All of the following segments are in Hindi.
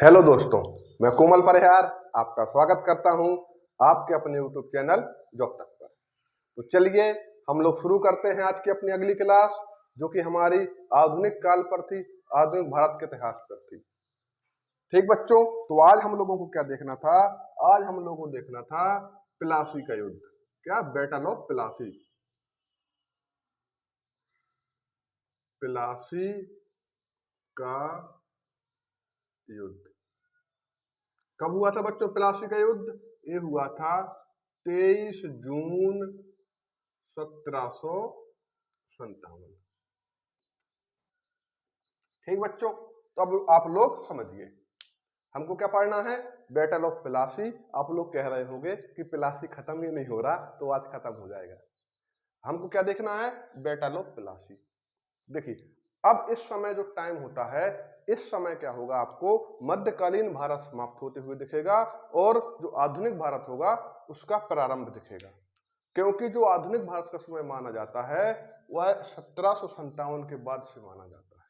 हेलो दोस्तों, मैं कोमल परिहार आपका स्वागत करता हूं आपके अपने यूट्यूब चैनल जॉब तक पर। तो चलिए हम लोग शुरू करते हैं आज की अपनी अगली क्लास, जो कि हमारी आधुनिक काल पर थी, आधुनिक भारत के इतिहास पर थी। ठीक बच्चों, तो आज हम लोगों को क्या देखना था? आज हम लोगों को देखना था प्लासी का युद्ध। क्या? Battle of Plassey. प्लासी का युद्ध कब हुआ था बच्चों? प्लासी का युद्ध ये हुआ था 23 जून 1757। ठीक बच्चों, तो अब आप लोग समझिए हमको क्या पढ़ना है? Battle of Plassey. आप लोग कह रहे होंगे कि प्लासी खत्म ही नहीं हो रहा, तो आज खत्म हो जाएगा। हमको क्या देखना है? Battle of Plassey. देखिए, अब इस समय जो टाइम होता है, इस समय क्या होगा? आपको मध्यकालीन भारत समाप्त होते हुए दिखेगा और जो आधुनिक भारत होगा उसका प्रारंभ दिखेगा। क्योंकि जो आधुनिक भारत का समय माना जाता है वह 1757 के बाद से माना जाता है।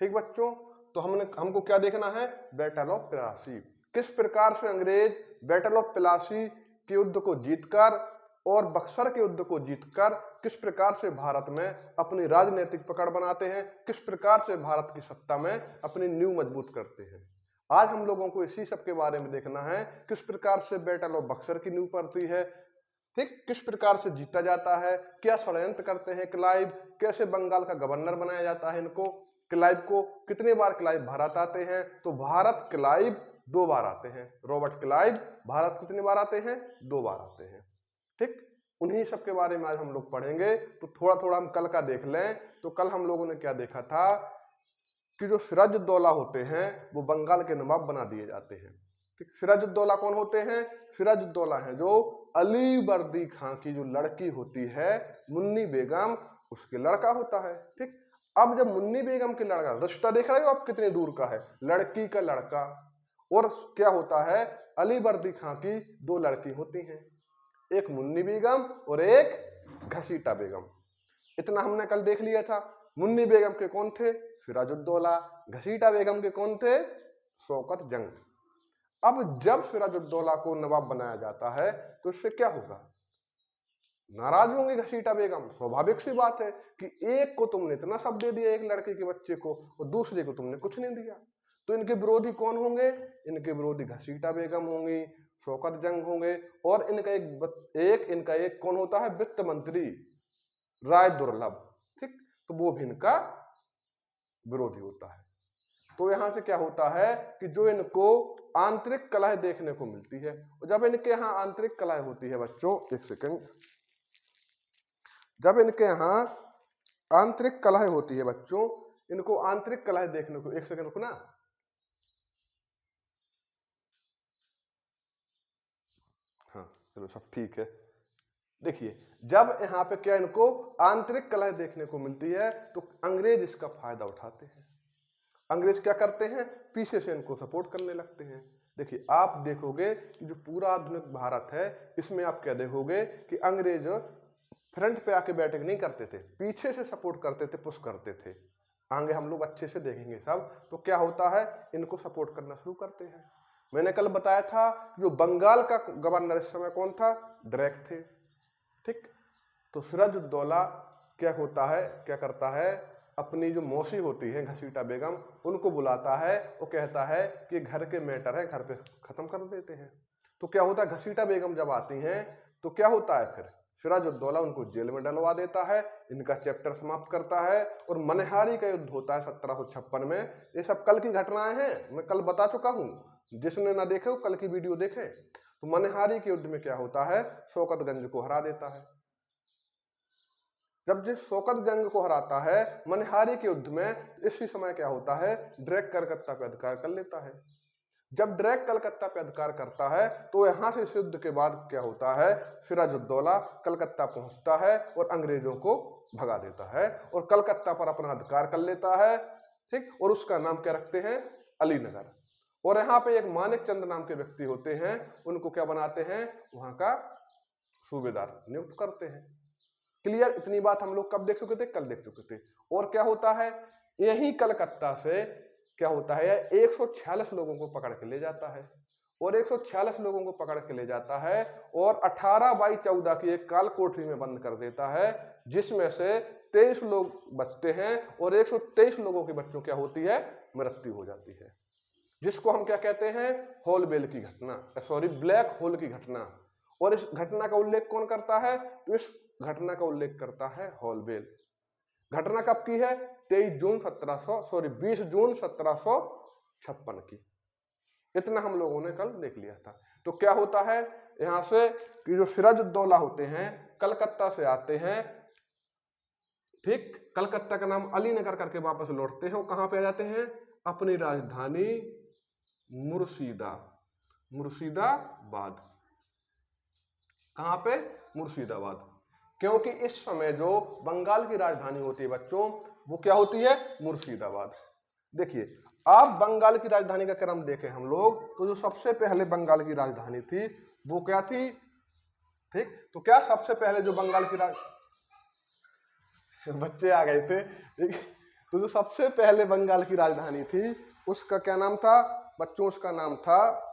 ठीक बच्चों, तो हमको क्या देखना है? Battle of Plassey. किस प्रकार से अंग्रेज बैटल ऑफ प्लासी के युद्ध को जीतकर और बक्सर के युद्ध को जीतकर किस प्रकार से भारत में अपनी राजनीतिक पकड़ बनाते हैं, किस प्रकार से भारत की सत्ता में अपनी नींव मजबूत करते हैं। आज हम लोगों को इसी सब के बारे में देखना है। किस प्रकार से बैटल ऑफ बक्सर की नींव पड़ती है, ठीक, किस प्रकार से जीता जाता है, क्या षड्यंत्र करते हैं क्लाइव, कैसे बंगाल का गवर्नर बनाया जाता है इनको, क्लाइव को कितने बार क्लाइव भारत आते हैं? तो भारत क्लाइव 2 बार आते हैं। रॉबर्ट क्लाइव भारत कितने बार आते हैं? 2 बार आते हैं। ठीक, उन्हीं सब के बारे में आज हम लोग पढ़ेंगे। तो थोड़ा थोड़ा हम कल का देख लें। तो कल हम लोगों ने क्या देखा था कि जो सिराजुद्दौला होते हैं वो बंगाल के नवाब बना दिए जाते हैं। ठीक, सिराजुद्दौला कौन होते हैं? सिराजुद्दौला है जो अली वर्दी खां की जो लड़की होती है मुन्नी बेगम, उसके लड़का होता है। ठीक, अब जब मुन्नी बेगम के लड़का, रिश्ता देख रहे हो आप कितनी दूर का है, लड़की का लड़का, और क्या होता है? अली वर्दी खां की 2 लड़की होती हैं, एक मुन्नी बेगम और एक घसीटा बेगम। इतना हमने कल देख लिया था। मुन्नी बेगम के कौन थे? सिराजुद्दौला। घसीटा बेगम के कौन थे? शौकत जंग। अब जब सिराजुद्दौला को नवाब बनाया जाता है तो इससे क्या होगा? नाराज होंगे घसीटा बेगम। स्वाभाविक सी बात है कि एक को तुमने इतना सब दे दिया, एक लड़के के बच्चे को, और दूसरे को तुमने कुछ नहीं दिया। तो इनके विरोधी कौन होंगे? इनके विरोधी घसीटा बेगम होंगी, शौकत जंग होंगे, और इनका एक कौन होता है? वित्त मंत्री राय दुर्लभ। ठीक, तो वो भी इनका विरोधी होता है। तो यहां से क्या होता है कि जो इनको आंतरिक कलह देखने को मिलती है, और जब इनके यहाँ आंतरिक कलह होती है बच्चों, एक सेकंड, जब इनके यहाँ आंतरिक कलह होती है बच्चों, इनको आंतरिक कलह देखने को, एक सेकंड रुकना, हाँ चलो सब ठीक है। देखिए, जब यहाँ पे क्या इनको आंतरिक कलह देखने को मिलती है तो अंग्रेज इसका फायदा उठाते हैं। अंग्रेज क्या करते हैं? पीछे से इनको सपोर्ट करने लगते हैं। देखिए, आप देखोगे कि जो पूरा आधुनिक भारत है इसमें आप क्या देखोगे कि अंग्रेज फ्रंट पे आके बैटिंग नहीं करते थे, पीछे से सपोर्ट करते थे, पुश करते थे। आगे हम लोग अच्छे से देखेंगे सब। तो क्या होता है, इनको सपोर्ट करना शुरू करते हैं। मैंने कल बताया था जो बंगाल का गवर्नर इस समय कौन था? ड्रैक थे। ठीक, तो सिराजुद्दौला क्या होता है, क्या करता है, अपनी जो मौसी होती है घसीटा बेगम, उनको बुलाता है, वो कहता है कि घर के मैटर है, घर पे खत्म कर देते हैं। तो क्या होता है, घसीटा बेगम जब आती हैं तो क्या होता है, फिर सिराजुद्दौला उनको जेल में डलवा देता है, इनका चैप्टर समाप्त करता है, और मनहारी का युद्ध होता है 1756 में। ये सब कल की घटनाएं हैं, मैं कल बता चुका हूं, जिसने ना देखे वो कल की वीडियो देखे। तो मनहारी के युद्ध में क्या होता है, शौकतगंज को हरा देता है। जब जिस शौकत जंग को हराता है मनहारी के युद्ध में, इसी समय क्या होता है, ड्रैक कलकत्ता पे अधिकार कर लेता है। जब ड्रैक कलकत्ता पे अधिकार करता है तो यहां से इस युद्ध के बाद क्या होता है, सिराजुद्दौला कलकत्ता पहुंचता है और अंग्रेजों को भगा देता है और कलकत्ता पर अपना अधिकार कर लेता है। ठीक, और उसका नाम क्या रखते हैं? अलीनगर। और यहाँ पे एक मानिक चंद नाम के व्यक्ति होते हैं, उनको क्या बनाते हैं? वहां का सूबेदार नियुक्त करते हैं। क्लियर? इतनी बात हम लोग कब देख चुके थे? कल देख चुके थे। और क्या होता है, यही कलकत्ता से क्या होता है, 146 लोगों को पकड़ के ले जाता है और 146 लोगों को पकड़ के ले जाता है और 18/14 की एक काल कोठरी में बंद कर देता है, जिसमें से 23 लोग बचते हैं और 123 लोगों के बच्चों क्या होती है, मृत्यु हो जाती है, जिसको हम क्या कहते हैं, हॉलबेल की घटना, सॉरी ब्लैक होल की घटना। और इस घटना का उल्लेख कौन करता है, तो इस घटना का उल्लेख करता है हॉलबेल। घटना कब की है, 20 जून 1756 की। इतना हम लोगों ने कल देख लिया था। तो क्या होता है यहां से कि जो सिराजुद्दौला होते हैं कलकत्ता से आते हैं, ठीक, कलकत्ता का नाम अली नगर करके वापस लौटते हैं और कहां पे आ जाते हैं, अपनी राजधानी मुर्शिदाबाद। कहां पे, मुर्शिदाबाद। क्योंकि इस समय जो बंगाल की राजधानी होती है बच्चों, वो क्या होती है, मुर्शिदाबाद। देखिए आप बंगाल की राजधानी का क्रम देखें हम लोग, तो जो सबसे पहले बंगाल की राजधानी थी वो क्या थी, ठीक, तो क्या सबसे पहले जो बंगाल की बच्चे आ गए थे, तो जो सबसे पहले बंगाल की राजधानी थी उसका क्या नाम था बच्चों, उसका नाम था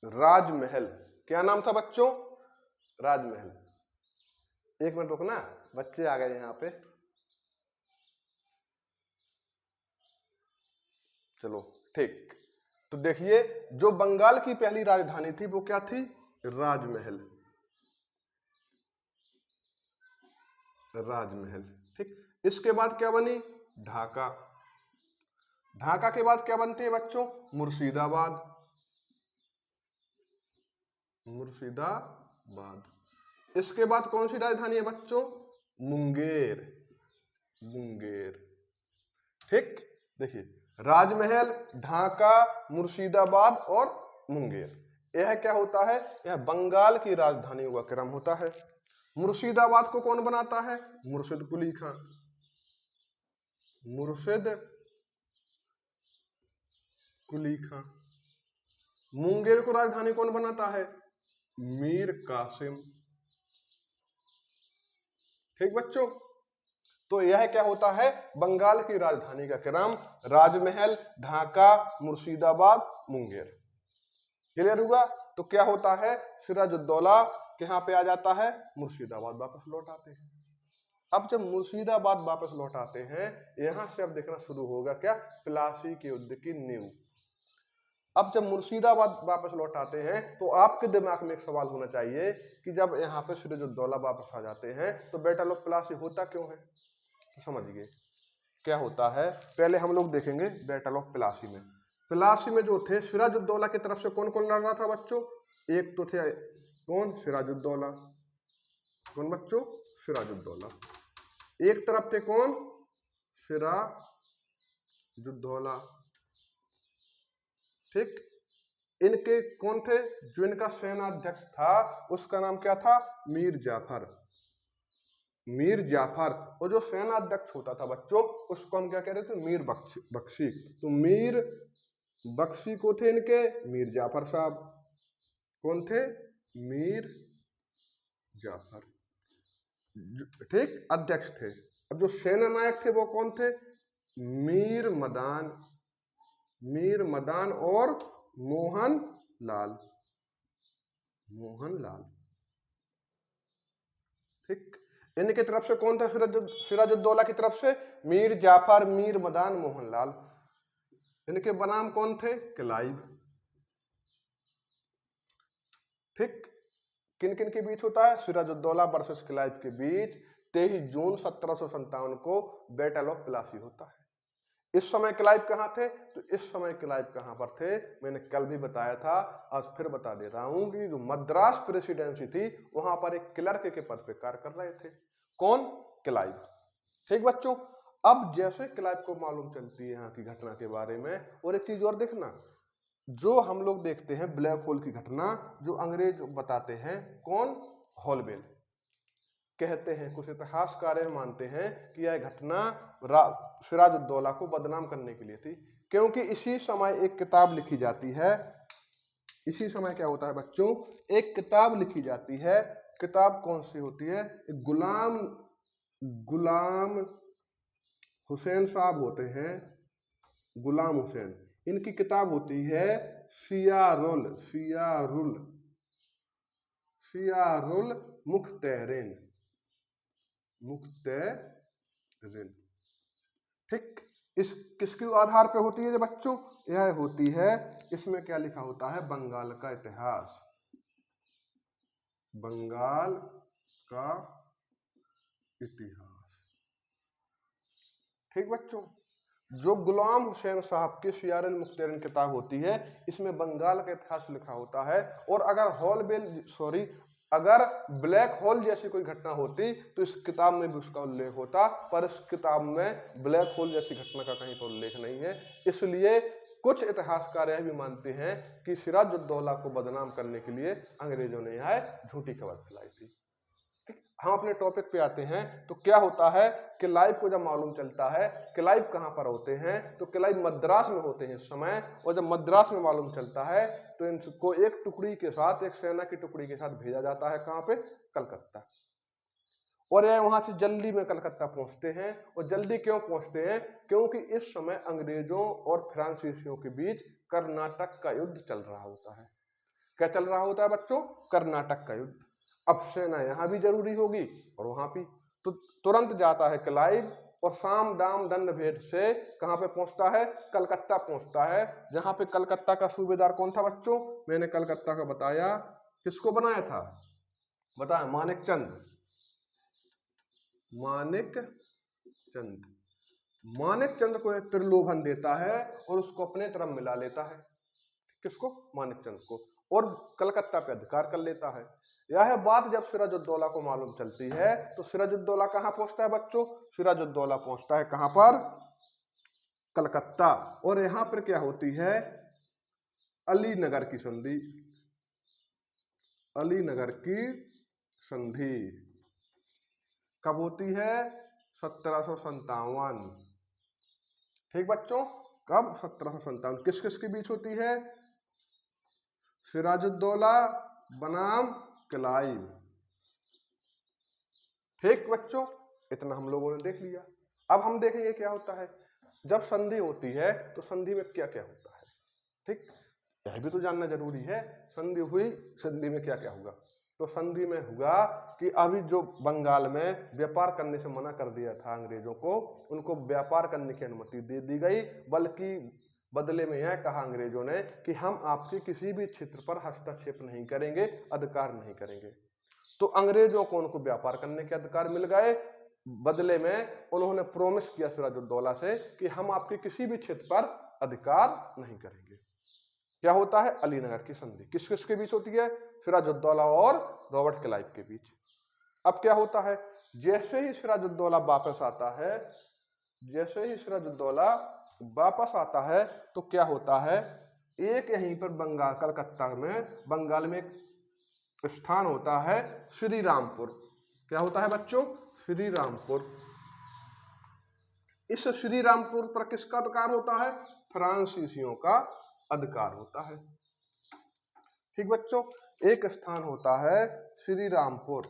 राजमहल। क्या नाम था बच्चों, राजमहल। एक मिनट रुकना, बच्चे आ गए यहाँ पे, चलो ठीक। तो देखिए जो बंगाल की पहली राजधानी थी वो क्या थी, राजमहल, राजमहल, ठीक। इसके बाद क्या बनी, ढाका। ढाका के बाद क्या बनती है बच्चों, मुर्शिदाबाद, मुर्शिदाबाद। इसके बाद कौन सी राजधानी है बच्चों, मुंगेर, मुंगेर, ठीक। देखिए राजमहल, ढाका, मुर्शिदाबाद और मुंगेर, यह क्या होता है, यह बंगाल की राजधानियों का क्रम होता है। मुर्शिदाबाद को कौन बनाता है, मुर्शिद कुली खां, मुर्शिद कुली खां। मुंगेर को राजधानी कौन बनाता है, मीर कासिम, ठीक बच्चों। तो यह क्या होता है, बंगाल की राजधानी का क्रम, राजमहल, ढाका, मुर्शिदाबाद, मुंगेर। क्लियर हुआ। तो क्या होता है, सिराजुद्दौला कहां पे आ जाता है, मुर्शिदाबाद वापस लौट आते हैं। अब जब मुर्शिदाबाद वापस लौट आते हैं, यहां से अब देखना शुरू होगा क्या, प्लासी के युद्ध की नींव। अब जब मुर्शिदाबाद वापस लौट आते हैं तो आपके दिमाग में एक सवाल होना चाहिए कि जब यहाँ पे सिराजुद्दौला वापस आ जाते हैं तो बैटल ऑफ प्लासी होता क्यों है, तो समझिए क्या होता है। पहले हम लोग देखेंगे बैटल ऑफ प्लासी में। प्लासी में जो थे सिराजुद्दौला की तरफ से कौन कौन लड़ रहा था बच्चों, एक तो थे कौन, सिराजुद्दौला, कौन बच्चों, सिराजुद्दौला। एक तरफ थे कौन, सिराजुद्दौला, ठीक। इनके कौन थे, जो इनका सेनाध्यक्ष था उसका नाम क्या था, मीर जाफर, मीर जाफर। और जो सेनाध्यक्ष होता था बच्चों उसको हम क्या कह रहे थे, मीर बख्शी। तो मीर बख्शी को थे इनके मीर जाफर साहब, कौन थे, मीर जाफर, ठीक, अध्यक्ष थे। अब जो सेना नायक थे वो कौन थे, मीर मदान, मीर मदान और मोहन लाल, मोहन लाल, ठीक। इनके तरफ से कौन था, सिराजुद्दौला की तरफ से मीर जाफर, मीर मदान, मोहन लाल। इनके बनाम कौन थे, क्लाइव, ठीक। किन किन के बीच होता है, सिराजुद्दौला वर्सेस क्लाइव के बीच 23 जून 1757 को बैटल ऑफ प्लासी होता है। इस समय क्लाइव कहां थे, तो इस समय क्लाइव कहां पर थे, मैंने कल भी बताया था, आज फिर बता दे रहा हूं कि जो मद्रास प्रेसिडेंसी थी वहां पर एक क्लर्क के पद पे कार्य कर रहे थे, कौन, क्लाइव, ठीक बच्चों। अब जैसे क्लाइव को मालूम चलती है यहाँ की घटना के बारे में, और एक चीज और देखना, जो हम लोग देखते हैं ब्लैक होल की घटना, जो अंग्रेज बताते हैं कौन, हॉलबेल, कहते हैं कुछ इतिहासकार मानते हैं कि यह घटना सिराजुद्दौला को बदनाम करने के लिए थी, क्योंकि इसी समय एक किताब लिखी जाती है, इसी समय क्या होता है बच्चों, एक किताब लिखी जाती है। किताब कौन सी होती है, गुलाम गुलाम हुसैन साहब होते हैं, गुलाम हुसैन। इनकी किताब होती है सियारुल सियारुल सियारुल मुख्तैरिन मुख्तैरिन। ठीक, इस किसके आधार पे होती है बच्चों? यह होती है, इसमें क्या लिखा होता है? बंगाल का इतिहास, बंगाल का इतिहास। ठीक बच्चों, जो गुलाम हुसैन साहब की सियारुल मुख्तैरिन किताब होती है, इसमें बंगाल का इतिहास लिखा होता है। और अगर ब्लैक होल जैसी कोई घटना होती तो इस किताब में भी उसका उल्लेख होता, पर इस किताब में ब्लैक होल जैसी घटना का कहीं पर उल्लेख नहीं है। इसलिए कुछ इतिहासकार यह भी मानते हैं कि सिराजुद्दौला को बदनाम करने के लिए अंग्रेजों ने यह झूठी खबर फैलाई थी। हम अपने टॉपिक पे आते हैं। तो क्या होता है, क्लाइव को जब मालूम चलता है क्लाइव कहाँ पर होते हैं, तो क्लाइव मद्रास में होते हैं इस समय। और जब मद्रास में मालूम चलता है तो इनको एक टुकड़ी के साथ, एक सेना की टुकड़ी के साथ भेजा जाता है। कहाँ पे? कलकत्ता। और यह वहां से जल्दी में कलकत्ता पहुंचते हैं। और जल्दी क्यों पहुंचते हैं? क्योंकि इस समय अंग्रेजों और फ्रांसीसियों के बीच कर्नाटक का युद्ध चल रहा होता है। क्या चल रहा होता है बच्चों? कर्नाटक का युद्ध। अब सेना यहाँ भी जरूरी होगी और वहां भी, तो तुरंत जाता है क्लाइव और साम दाम दंड भेद से कहां पे पहुंचता है? कलकत्ता पहुंचता है। जहां पे कलकत्ता का सूबेदार कौन था बच्चों? मैंने कलकत्ता का बताया, किसको बनाया था? बताया, मानिक चंद। मानिक चंद, मानिक चंद को एक प्रलोभन देता है और उसको अपने तरफ मिला लेता है। किसको? मानिक चंद को। और कलकत्ता पे अधिकार कर लेता है। यह बात जब सिराजुद्दौला को मालूम चलती है तो सिराजुद्दौला कहां पहुंचता है बच्चों? सिराजुद्दौला पहुंचता है कहां पर? कलकत्ता। और यहां पर क्या होती है? अलीनगर की संधि। अलीनगर की संधि कब होती है? 1757। ठीक बच्चों, कब? 1757। किस किस के बीच होती है? सिराजुद्दौला बनाम क्लाइव। ठीक बच्चों, इतना हम लोगों ने देख लिया। अब हम देखेंगे क्या होता है जब संधि होती है, तो संधि में क्या क्या होता है। ठीक, यह भी तो जानना जरूरी है। संधि हुई, संधि में क्या क्या होगा? तो संधि में हुआ कि अभी जो बंगाल में व्यापार करने से मना कर दिया था अंग्रेजों को, उनको व्यापार करने की अनुमति दे दी गई। बल्कि बदले में यह कहा अंग्रेजों ने कि हम आपके किसी भी क्षेत्र पर हस्तक्षेप नहीं करेंगे, अधिकार नहीं करेंगे। तो अंग्रेजों को उनको व्यापार करने के अधिकार मिल गए। बदले में उन्होंने प्रोमिस किया सिराजुद्दौला से कि हम आपके किसी भी क्षेत्र पर अधिकार नहीं करेंगे। क्या होता है? अलीनगर की संधि किस किस के बीच होती है? सिराजुद्दौला और रॉबर्ट क्लाइव के बीच। अब क्या होता है, जैसे ही सिराजुद्दौला वापस आता है, जैसे ही सिराजुद्दौला वापस आता है तो क्या होता है, एक यहीं पर बंगाल, कलकत्ता में, बंगाल में एक स्थान होता है श्री रामपुर। क्या होता है बच्चों? श्री रामपुर। इस श्री रामपुर पर किसका अधिकार होता है? फ्रांसीसियों का अधिकार होता है। ठीक बच्चों, एक स्थान होता है श्री रामपुर।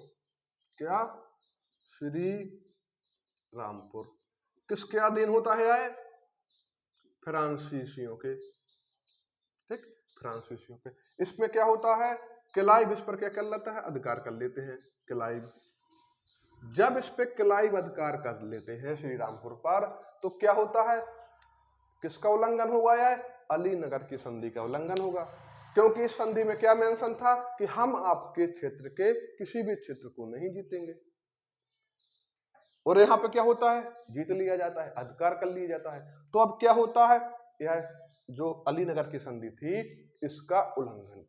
क्या? श्री रामपुर किसके अधीन होता है? फ्रांसीसियों के। ठीक, फ्रांसीसियों के। इसमें क्या होता है, क्लाइव इस पर क्या कर लेता है? अधिकार कर लेते हैं क्लाइव। जब इस पे क्लाइव अधिकार कर लेते हैं श्री रामपुर पर, तो क्या होता है, किसका उल्लंघन होगा? है अलीनगर की संधि का उल्लंघन होगा। क्योंकि इस संधि में क्या मेंशन था कि हम आपके क्षेत्र के किसी भी क्षेत्र को नहीं जीतेंगे। और यहाँ पे क्या होता है, जीत लिया जाता है, अधिकार कर लिया जाता है। तो अब क्या होता है, यह जो अलीनगर की संधि थी इसका उल्लंघन।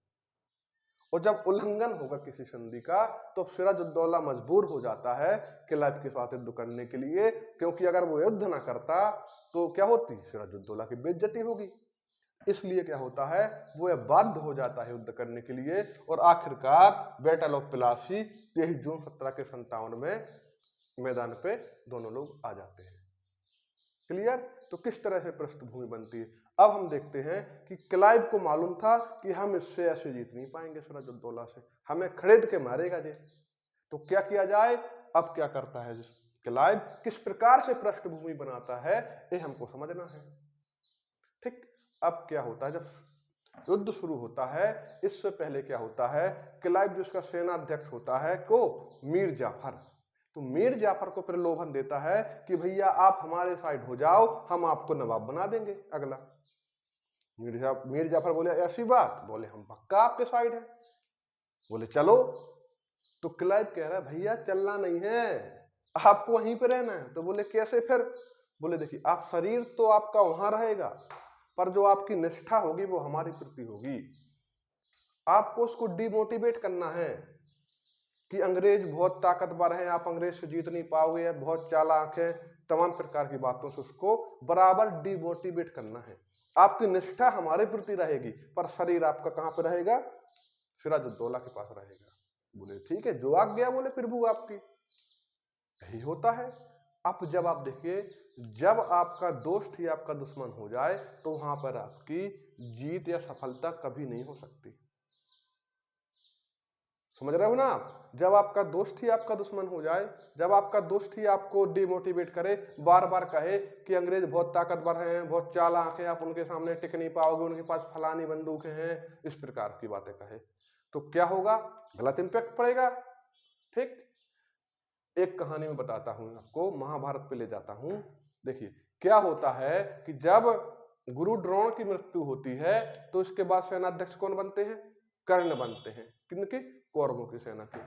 और जब उल्लंघन होगा किसी संधि का तो सिराजुद्दौला मजबूर हो जाता है क्लाइव के साथ युद्ध करने के लिए। क्योंकि अगर वो युद्ध ना करता तो क्या होती, सिराजुद्दौला की बेइज्जती होगी। इसलिए क्या होता है, वो बाध्य हो जाता है युद्ध करने के लिए। और आखिरकार बैटल ऑफ प्लासी 23 जून 1757 में मैदान पे दोनों लोग आ जाते हैं। क्लियर? तो किस तरह से पृष्ठभूमि बनती है। अब हम देखते हैं कि क्लाइव को मालूम था कि हम इससे ऐसे जीत नहीं पाएंगे सिराजुद्दौला से, हमें खरीद के मारेगा जे। तो क्या किया जाए, अब क्या करता है क्लाइव किस प्रकार से पृष्ठभूमि बनाता है ये हमको समझना है। ठीक, अब क्या होता है जब युद्ध शुरू होता है, इससे पहले क्या होता है, क्लाइव जो उसका सेनाध्यक्ष होता है को मीर जाफर, तो मीर जाफर को प्रलोभन देता है कि भैया आप हमारे साइड हो जाओ, हम आपको नवाब बना देंगे अगला। मीर जाफर बोले ऐसी बात, बोले हम पक्का आपके साइड है, बोले चलो। तो क्लाइव कह रहा है भैया चलना नहीं है, आपको वहीं पे रहना है। तो बोले कैसे फिर, बोले देखिए आप शरीर तो आपका वहां रहेगा, पर जो आपकी निष्ठा होगी वो हमारी प्रति होगी। आपको उसको डिमोटिवेट करना है कि अंग्रेज बहुत ताकतवर हैं, आप अंग्रेज से जीत नहीं पाओगे, बहुत चालाक है, तमाम प्रकार की बातों से उसको बराबर डिमोटिवेट करना है। आपकी निष्ठा हमारे प्रति रहेगी, पर शरीर आपका कहाँ पे रहेगा, सिराजुद्दौला के पास रहेगा। बोले ठीक है, जो आज्ञा बोले प्रभु आपकी। यही होता है। अब जब आप देखिए, जब आपका दोस्त ही आपका दुश्मन हो जाए तो वहां पर आपकी जीत या सफलता कभी नहीं हो सकती। समझ रहे हो ना आप? जब आपका दोस्त ही आपका दुश्मन हो जाए, जब आपका दोस्त ही आपको डिमोटिवेट करे, बार बार कहे कि अंग्रेज बहुत ताकतवर हैं, बहुत चालाक हैं, आप उनके सामने टिक नहीं पाओगे, उनके पास फलानी बंदूकें हैं, इस प्रकार की बातें कहे, तो क्या होगा, गलत इंपैक्ट पड़ेगा। ठीक, एक कहानी में बताता हूं आपको, महाभारत पे ले जाता हूं। देखिए क्या होता है कि जब गुरु द्रोण की मृत्यु होती है तो इसके बाद सेनाध्यक्ष कौन बनते हैं, कर्ण बनते हैं। किनके, कौरवों की सेना के।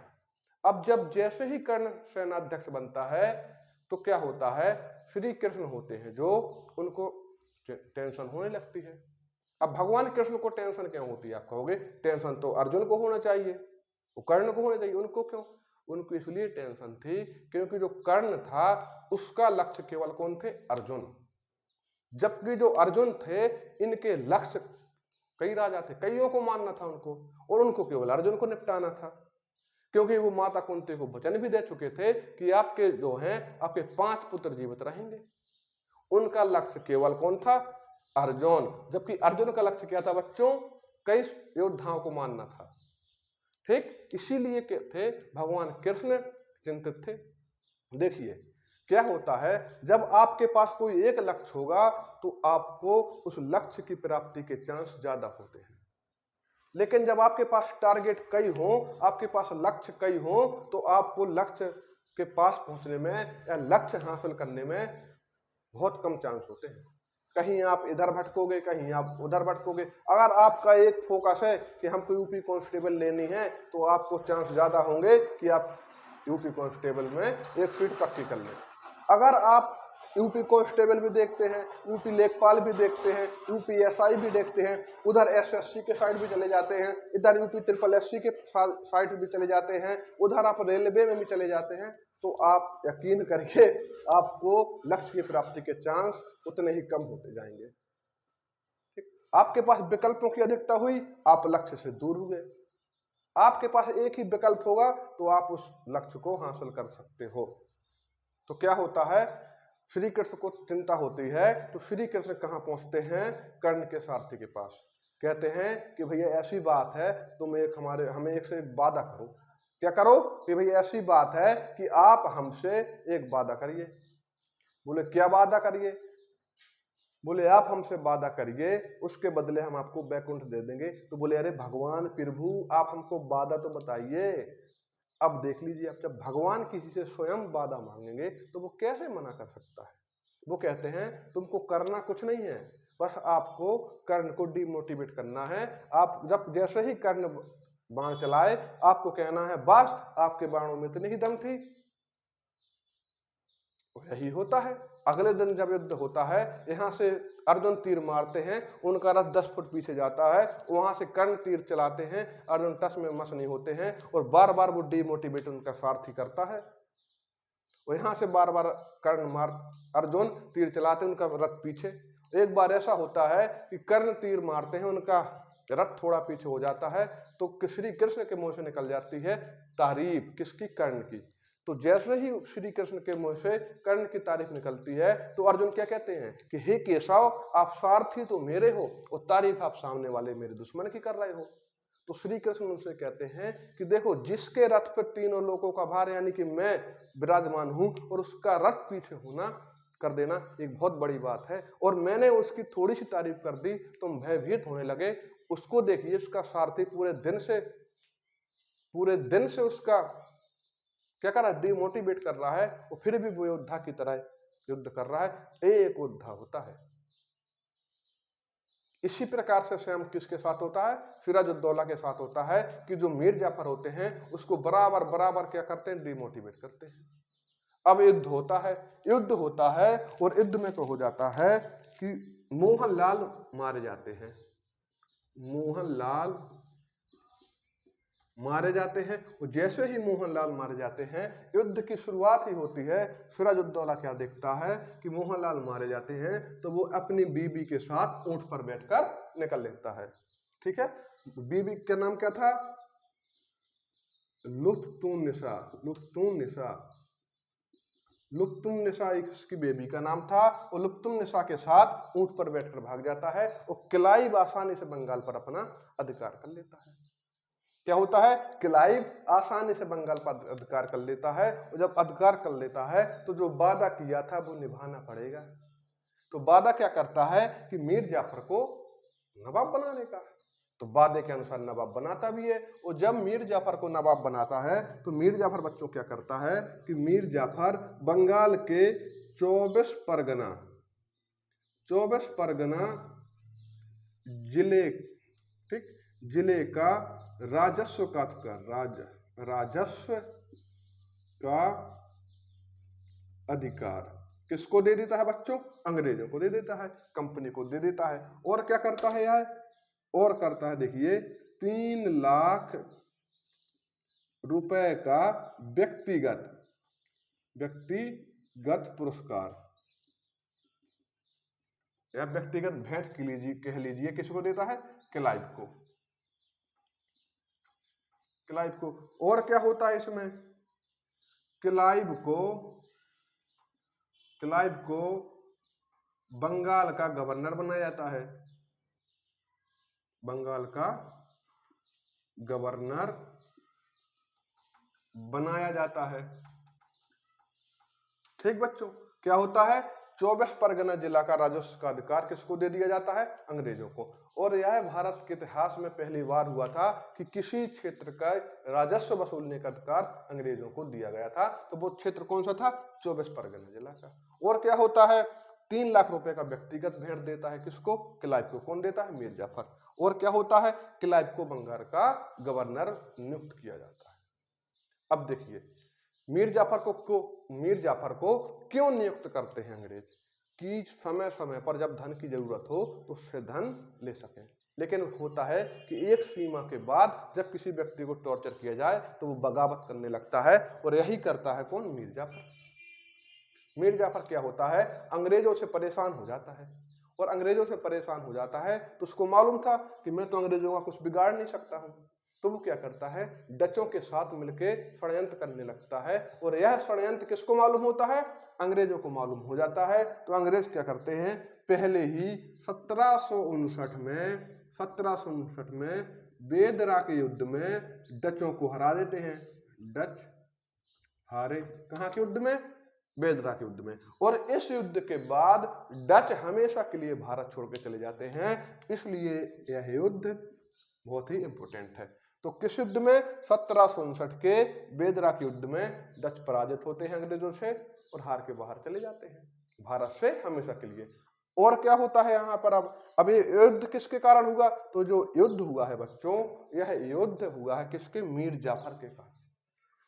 अब जब जैसे ही कर्ण सेनाध्यक्ष बनता है तो क्या होता है, श्री कृष्ण होते हैं जो उनको टेंशन होने लगती है। अब भगवान कृष्ण को टेंशन क्यों होती है, आप कहोगे टेंशन तो अर्जुन को होना चाहिए, वो कर्ण को होना चाहिए, उनको क्यों, उनको इसलिए टेंशन थी क्योंकि जो कर्ण था उसका लक्ष्य केवल कौन थे, अर्जुन। जबकि जो अर्जुन थे इनके लक्ष्य कई राजा थे, कईयों को मानना था उनको, और उनको केवल अर्जुन को निपटाना था। क्योंकि वो माता कुंती को वचन भी दे चुके थे कि आपके जो हैं आपके 5 पुत्र जीवित रहेंगे। उनका लक्ष्य केवल कौन था, अर्जुन। जबकि अर्जुन का लक्ष्य क्या था बच्चों, कई योद्धाओं को मानना था। ठीक, इसीलिए थे भगवान कृष्ण चिंतित थे। देखिए क्या होता है, जब आपके पास कोई एक लक्ष्य होगा तो आपको उस लक्ष्य की प्राप्ति के चांस ज्यादा होते हैं। लेकिन जब आपके पास टारगेट कई हो, आपके पास लक्ष्य कई हो, तो आपको लक्ष्य के पास पहुंचने में या लक्ष्य हासिल करने में बहुत कम चांस होते हैं। कहीं आप इधर भटकोगे, कहीं आप उधर भटकोगे। अगर आपका एक फोकस है कि हमको यूपी कांस्टेबल लेनी है तो आपको चांस ज्यादा होंगे कि आप यूपी कांस्टेबल में एक सीट पक्की कर लें। अगर आप यूपी कांस्टेबल भी देखते हैं, यूपी लेखपाल भी देखते हैं, यूपी एसआई भी देखते हैं, उधर एसएससी के साइड भी चले जाते हैं, इधर यूपी SSSC के साइड भी चले जाते हैं, उधर आप रेलवे में भी चले जाते हैं, तो आप यकीन करके आपको लक्ष्य की प्राप्ति के चांस उतने ही कम होते जाएंगे। ठीक, आपके पास विकल्पों की अधिकता हुई, आप लक्ष्य से दूर हुए। आपके पास एक ही विकल्प होगा तो आप उस लक्ष्य को हासिल कर सकते हो। तो क्या होता है, श्री कृष्ण को चिंता होती है तो श्री कृष्ण कहाँ पहुंचते हैं, कर्ण के सारथी के पास। कहते हैं कि भैया ऐसी बात है, तुम हमें एक से एक वादा करो। क्या करो, कि भैया ऐसी बात है कि आप हमसे एक वादा करिए। बोले क्या वादा करिए, बोले आप हमसे वादा करिए, उसके बदले हम आपको बैकुंठ दे देंगे। तो बोले अरे भगवान प्रभु आप हमको वादा तो बताइए। अब देख लीजिए, अब जब भगवान किसी से स्वयं वादा मांगेंगे तो वो कैसे मना कर सकता है। वो कहते हैं तुमको करना कुछ नहीं है, बस आपको कर्ण को डिमोटिवेट करना है। आप जब जैसे ही कर्ण बाण चलाए, आपको कहना है बस आपके बाणों में इतनी ही दम थी। यही होता है। अगले दिन जब युद्ध होता है, यहाँ से अर्जुन तीर मारते हैं, उनका रथ 10 फुट पीछे जाता है, वहां से कर्ण तीर चलाते हैं, अर्जुन टस में मस नहीं होते हैं, और बार बार वो डिमोटिवेट उनका सारथी करता है। और यहाँ से बार बार अर्जुन तीर चलाते, उनका रथ पीछे। एक बार ऐसा होता है कि कर्ण तीर मारते हैं, उनका रथ थोड़ा पीछे हो जाता है, तो श्री कृष्ण के मुंह से निकल जाती है तारीफ, किसकी, कर्ण की। तो जैसे ही श्री कृष्ण के मुंह से कर्ण की तारीफ निकलती है तो अर्जुन क्या कहते हैं कि हे केशव, आप सारथी तो मेरे हो और तारीफ आप सामने वाले मेरे दुश्मन की कर रहे हो। तो श्री कृष्ण उनसे कहते हैं कि देखो, जिसके रथ पर तीनों लोगों का भार यानी कि मैं विराजमान हूं और उसका रथ पीछे होना कर देना एक बहुत बड़ी बात है, और मैंने उसकी थोड़ी सी तारीफ कर दी तुम भयभीत होने लगे। उसको देखिए, उसका सारथी पूरे दिन से उसका क्या कर रहा है, डिमोटिवेट कर रहा है, और फिर भी वो योद्धा की तरह युद्ध कर रहा है। एक योद्धा होता है। इसी प्रकार से स्वयं किसके साथ होता है, सिराजुद्दौला के साथ होता है कि जो मीर जाफर होते हैं उसको बराबर बराबर क्या करते हैं, डिमोटिवेट करते हैं। अब युद्ध होता है और युद्ध में तो हो जाता है कि मोहनलाल मारे जाते हैं। मोहनलाल मारे जाते हैं, और जैसे ही मोहनलाल मारे जाते हैं युद्ध की शुरुआत ही होती है। सिराजुद्दौला क्या देखता है कि मोहनलाल मारे जाते हैं, तो वो अपनी बीबी के साथ ऊंट पर बैठकर निकल लेता है। ठीक है, बीबी का नाम क्या था, लुफ्तुन्निसा। लुफ्तुन्निसा इसकी बेबी का नाम था, और लुफ्तुन्निसा के साथ ऊंट पर बैठकर भाग जाता है, और क्लाइव आसानी से बंगाल पर अपना अधिकार कर लेता है। क्या होता है, क्लाइव आसानी से बंगाल पर अधिकार कर लेता है, और जब अधिकार कर लेता है तो जो वादा किया था वो निभाना पड़ेगा। तो वादा क्या करता है कि मीर जाफर को नवाब बनाने का, तो वादे के अनुसार नवाब बनाता भी है। और जब मीर जाफर को नवाब बनाता है तो मीर जाफर बच्चों क्या करता है कि मीर जाफर बंगाल के 24 परगना जिले, ठीक, जिले का राजस्व का अधिकार किसको दे देता है बच्चों, अंग्रेजों को दे देता है, कंपनी को दे देता है। और क्या करता है यार, और करता है देखिए 3 लाख रुपए का व्यक्तिगत पुरस्कार या व्यक्तिगत भेंट कह लीजिए किसको देता है, क्लाइव को। और क्या होता है इसमें, क्लाइव को बंगाल का गवर्नर बनाया जाता है। बंगाल का गवर्नर बनाया जाता है। ठीक बच्चों, क्या होता है, 24 परगना जिला का राजस्व का अधिकार किसको दे दिया जाता है, अंग्रेजों को। और यह भारत के इतिहास में पहली बार हुआ था कि किसी क्षेत्र का राजस्व वसूलने का अधिकार अंग्रेजों को दिया गया था। तो वो क्षेत्र कौन सा था, 24 परगना जिला का। और क्या होता है, 3 लाख रुपए का व्यक्तिगत भेंट देता है किसको, क्लाइव को। कौन देता है, मीर जाफर। और क्या होता है, क्लाइव को बंगाल का गवर्नर नियुक्त किया जाता है। अब देखिए, मीर जाफर को क्यों नियुक्त करते हैं अंग्रेज, कि समय समय पर जब धन की जरूरत हो तो उससे धन ले सकें। लेकिन होता है कि एक सीमा के बाद जब किसी व्यक्ति को टॉर्चर किया जाए तो वो बगावत करने लगता है, और यही करता है कौन, मीर जाफर। मीर जाफर क्या होता है, अंग्रेजों से परेशान हो जाता है, और अंग्रेजों से परेशान हो जाता है तो उसको मालूम था कि मैं तो अंग्रेजों का कुछ बिगाड़ नहीं सकता हूं। तो वो क्या करता है, डचों के साथ मिलकर षड्यंत्र करने लगता है, और यह षड्यंत्र किसको मालूम होता है, अंग्रेजों को मालूम हो जाता है। तो अंग्रेज क्या करते हैं, पहले ही 1759 में बेदरा के युद्ध में डचों को हरा देते हैं। डच हारे कहाँ के युद्ध में, बेदरा के युद्ध में। और इस युद्ध के बाद डच हमेशा के लिए भारत छोड़ के चले जाते हैं, इसलिए यह युद्ध बहुत ही इंपॉर्टेंट है। तो किस युद्ध में, 1759 के बेदरा के युद्ध में डच पराजित होते हैं अंग्रेजों से, और हार के बाहर चले जाते हैं भारत से हमेशा के लिए। और क्या होता है यहाँ पर, अब ये युद्ध किसके कारण हुआ, तो जो युद्ध हुआ है बच्चों, यह युद्ध हुआ है किसके, मीर जाफर के कारण।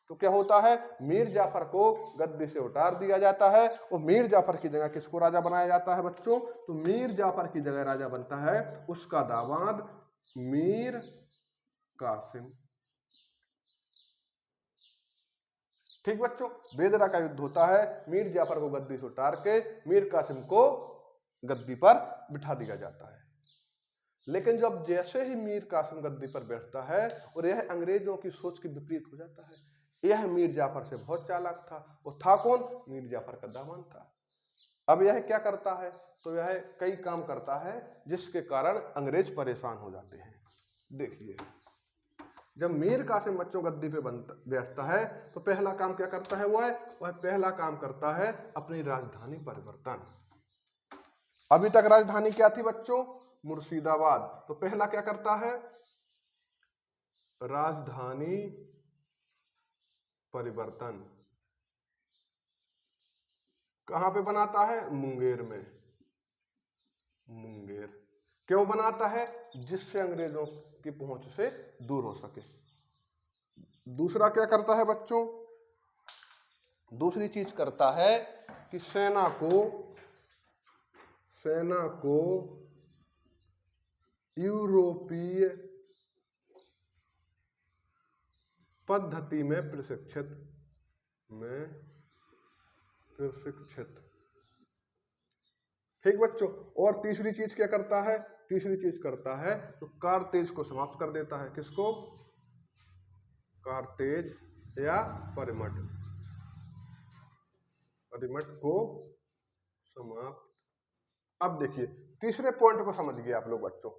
तो क्या होता है, मीर जाफर को गद्दी से उतार दिया जाता है, और मीर जाफर की जगह किसको राजा बनाया जाता है बच्चों, तो मीर जाफर की जगह राजा बनता है उसका दामाद मीर कासिम। ठीक बच्चों, बेदरा का युद्ध होता है, मीर जाफर को गद्दी से उतार के मीर कासिम को गद्दी पर बिठा दिया जाता है। लेकिन जब जैसे ही मीर कासिम गद्दी पर बैठता है, और यह अंग्रेजों की सोच के विपरीत हो जाता है, यह मीर जाफर से बहुत चालाक था। वो था कौन, मीर जाफर का दामाद था। अब यह क्या करता है, तो यह कई काम करता है जिसके कारण अंग्रेज परेशान हो जाते हैं। देखिए, जब मीर कासिम बच्चों गद्दी पे बैठता है तो पहला काम क्या करता है? वह पहला काम करता है अपनी राजधानी परिवर्तन। अभी तक राजधानी क्या थी बच्चों? मुर्शिदाबाद। तो पहला क्या करता है? राजधानी परिवर्तन। कहां पे बनाता है? मुंगेर में। मुंगेर क्यों बनाता है? जिससे अंग्रेजों की पहुंच से दूर हो सके। दूसरा क्या करता है बच्चों? दूसरी चीज करता है कि सेना को यूरोपीय पद्धति में प्रशिक्षित ठीक बच्चों। और तीसरी चीज क्या करता है? तीसरी चीज करता है तो कारतेज को समाप्त कर देता है। किसको? कारतेज या परिमट को समाप्त। अब देखिए तीसरे पॉइंट को समझ गए आप लोग बच्चों।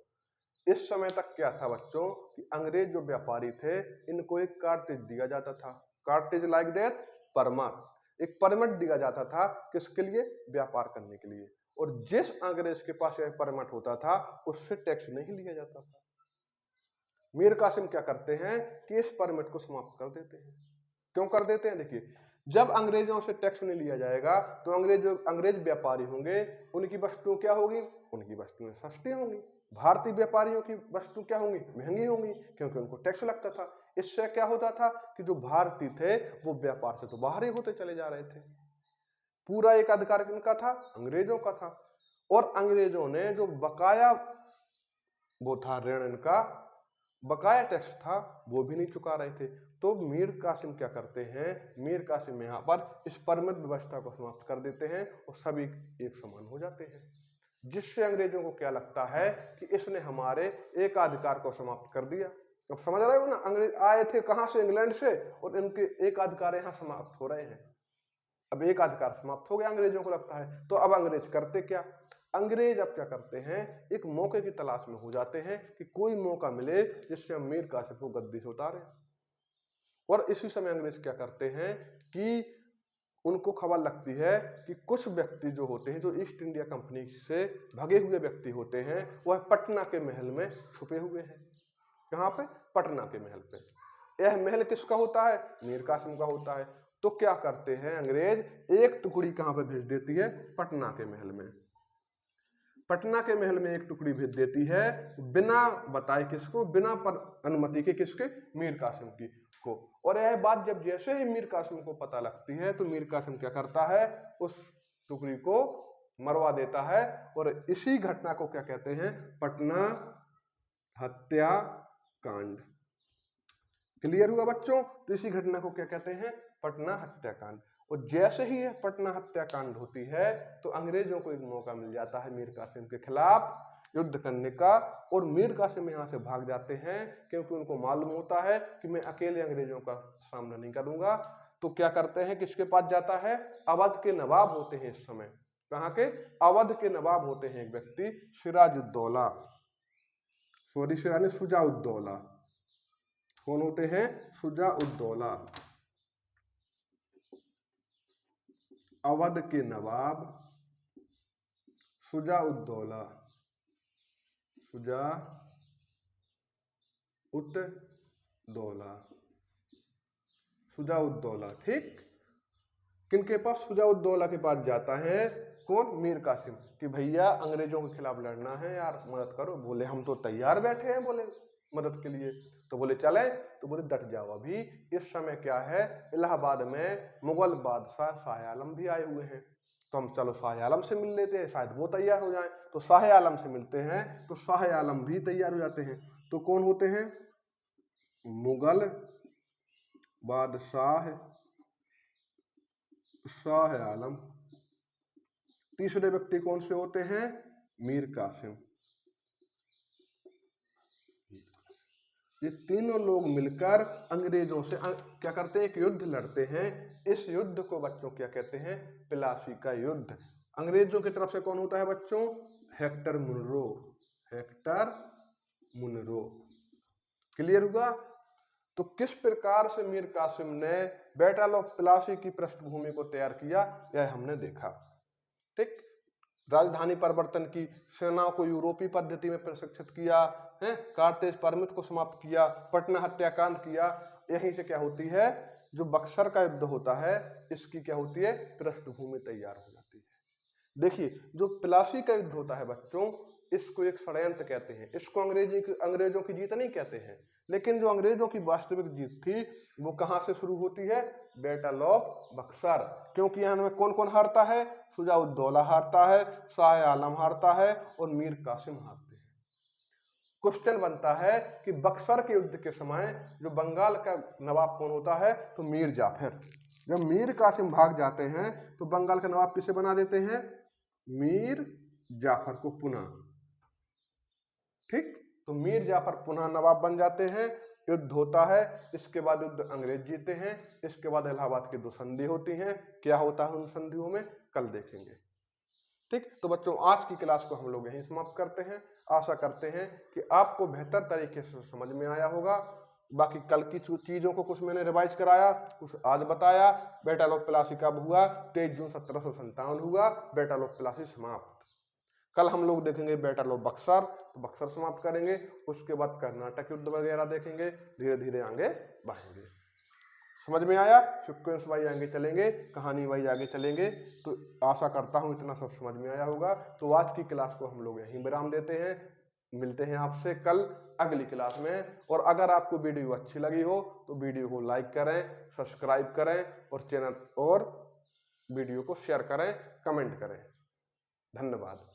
इस समय तक क्या था बच्चों कि अंग्रेज जो व्यापारी थे इनको एक कारतेज दिया जाता था। कारतेज लाइक दैट परमट। एक परमिट दिया जाता था किसके लिए? व्यापार करने के लिए। और जिस अंग्रेज के पास यह परमिट होता था उससे टैक्स नहीं लिया जाता था। मीर कासिम क्या करते हैं कि इस परमिट को समाप्त कर देते हैं। क्यों कर देते हैं? देखिए जब अंग्रेजों से टैक्स नहीं लिया जाएगा तो अंग्रेज व्यापारी होंगे उनकी वस्तुएं क्या होगी? उनकी वस्तुएं सस्ती होंगी। भारतीय व्यापारियों की वस्तु क्या होंगी? महंगी होंगी, क्योंकि उनको टैक्स लगता था। इससे क्या होता था कि जो भारतीय थे वो व्यापार से तो बाहर ही होते चले जा रहे थे। पूरा एक अधिकार किनका था? अंग्रेजों का था। और अंग्रेजों ने जो बकाया वो था ऋण, इनका बकाया टैक्स था वो भी नहीं चुका रहे थे। तो मीर कासिम क्या करते हैं? मीर कासिम यहाँ पर इस परमिट व्यवस्था को समाप्त कर देते हैं और सभी एक समान हो जाते हैं। जिससे अंग्रेजों को क्या लगता है कि इसने हमारे एकाधिकार को समाप्त कर दिया। अब समझ रहे हो ना, अंग्रेज आए थे कहां से? इंग्लैंड से, और इनके एकाधिकार यहाँ समाप्त हो रहे हैं। अब एकाधिकार समाप्त हो गया अंग्रेजों को लगता है। तो अब अंग्रेज करते क्या? अंग्रेज अब क्या करते हैं? एक मौके की तलाश में हो जाते हैं कि कोई मौका मिले जिससे हम मीर कासिम को गद्दी से उतारें। और इसी समय अंग्रेज क्या करते हैं कि उनको खबर लगती है कि कुछ व्यक्ति जो होते हैं, जो ईस्ट इंडिया कंपनी से भगे हुए व्यक्ति होते हैं, वह पटना के महल में छुपे हुए हैं। कहाँ पे? पटना के महल पे। यह महल किसका होता है? मीर कासिम का होता है। तो क्या करते हैं अंग्रेज? एक टुकड़ी कहां पे भेज देती है? पटना के महल में। पटना के महल में एक टुकड़ी भेज देती है बिना बताए किसको? बिना अनुमति के। किसके? मीर कासिम की को। और यह बात जब जैसे ही मीर कासिम को पता लगती है तो मीर कासिम क्या करता है? उस टुकड़ी को मरवा देता है। और इसी घटना को क्या कहते हैं? पटना हत्याकांड। क्लियर हुआ बच्चों? तो इसी घटना को क्या कहते हैं? पटना हत्याकांड। और जैसे ही यह पटना हत्याकांड होती है तो अंग्रेजों को एक मौका मिल जाता है मीर कासिम के खिलाफ युद्ध करने का। और मीर कासिम यहाँ से भाग जाते हैं क्योंकि उनको मालूम होता है कि मैं अकेले अंग्रेजों का सामना नहीं करूंगा। तो क्या करते हैं? किसके पास जाता है? अवध के नवाब होते हैं इस समय। कहाँ के? अवध के नवाब होते हैं एक व्यक्ति, सिराजुद्दौला। शुजाउद्दौला। कौन होते हैं? शुजाउद्दौला। अवध के नवाब शुजाउद्दौला। शुजाउद्दौला। ठीक। किनके पास? शुजाउद्दौला के पास जाता है। कौन? मीर कासिम। कि भैया अंग्रेजों के खिलाफ लड़ना है यार, मदद करो। बोले हम तो तैयार बैठे हैं, बोले मदद के लिए। तो बोले चले? तो बोले डट जाओ। अभी इस समय क्या है? इलाहाबाद में मुगल बादशाह शाह आलम भी आए हुए हैं, तो हम चलो शाह आलम से मिल लेते हैं, शायद वो तैयार हो जाएं। तो शाह आलम से मिलते हैं तो शाह आलम भी तैयार हो जाते हैं। तो कौन होते हैं? मुगल बादशाह शाह आलम। तीसरे व्यक्ति कौन से होते हैं? मीर कासिम। ये तीनों लोग मिलकर अंग्रेजों से क्या करते हैं? एक युद्ध लड़ते हैं। इस युद्ध को बच्चों क्या कहते हैं? प्लासी का युद्ध। अंग्रेजों की तरफ से कौन होता है बच्चों? Hector Munro. Hector Munro. Clear हुआ? तो किस प्रकार से मीर कासिम ने बैटल ऑफ प्लासी की पृष्ठभूमि को तैयार किया, यह हमने देखा। ठीक, राजधानी परिवर्तन की, सेनाओं को यूरोपीय पद्धति में प्रशिक्षित किया है, कारतेज परमिट को समाप्त किया, पटना हत्याकांड किया। यहीं से क्या होती है, जो बक्सर का युद्ध होता है इसकी क्या होती है, पृष्ठभूमि तैयार हो जाती है। देखिए, जो प्लासी का युद्ध होता है बच्चों, इसको एक षड्यंत्र कहते हैं। इसको अंग्रेजों की जीत नहीं कहते हैं, लेकिन जो अंग्रेजों की वास्तविक जीत थी वो कहां से शुरू होती है, बैटल ऑफ बक्सर। क्योंकि यहाँ में कौन कौन हारता है, शुजाउद्दौला हारता है, शाह आलम हारता है और मीर कासिम हारते हैं। क्वेश्चन बनता है कि बक्सर के युद्ध के समय जो बंगाल का नवाब कौन होता है, तो मीर जाफर। जब मीर कासिम भाग जाते हैं तो बंगाल का नवाब किसे बना देते हैं, मीर जाफर को पुनः। ठीक, तो मीर जाफर पुनः नवाब बन जाते हैं, युद्ध होता है, इसके बाद युद्ध अंग्रेज जीते हैं, इसके बाद इलाहाबाद की 2 संधि होती हैं। क्या होता है उन संधियों में, कल देखेंगे। ठीक, तो बच्चों आज की क्लास को हम लोग यहीं समाप्त करते हैं। आशा करते हैं कि आपको बेहतर तरीके से समझ में आया होगा। बाकी कल की चीजों को कुछ मैंने रिवाइज कराया, कुछ आज बताया। बैटल ऑफ प्लासी कब हुआ, 23 जून 1757 हुआ, बैटल ऑफ प्लासी समाप्त। कल हम लोग देखेंगे बैटल ऑफ बक्सर, तो बक्सर समाप्त करेंगे। उसके बाद कर्नाटक युद्ध वगैरह देखेंगे, धीरे धीरे आगे बढ़ेंगे। समझ में आया, सीक्वेंस वाइज आगे चलेंगे, कहानी वाइज आगे चलेंगे। तो आशा करता हूँ इतना सब समझ में आया होगा। तो आज की क्लास को हम लोग यहीं विराम देते हैं। मिलते हैं आपसे कल अगली क्लास में। और अगर आपको वीडियो अच्छी लगी हो तो वीडियो को लाइक करें, सब्सक्राइब करें और चैनल और वीडियो को शेयर करें, कमेंट करें। धन्यवाद।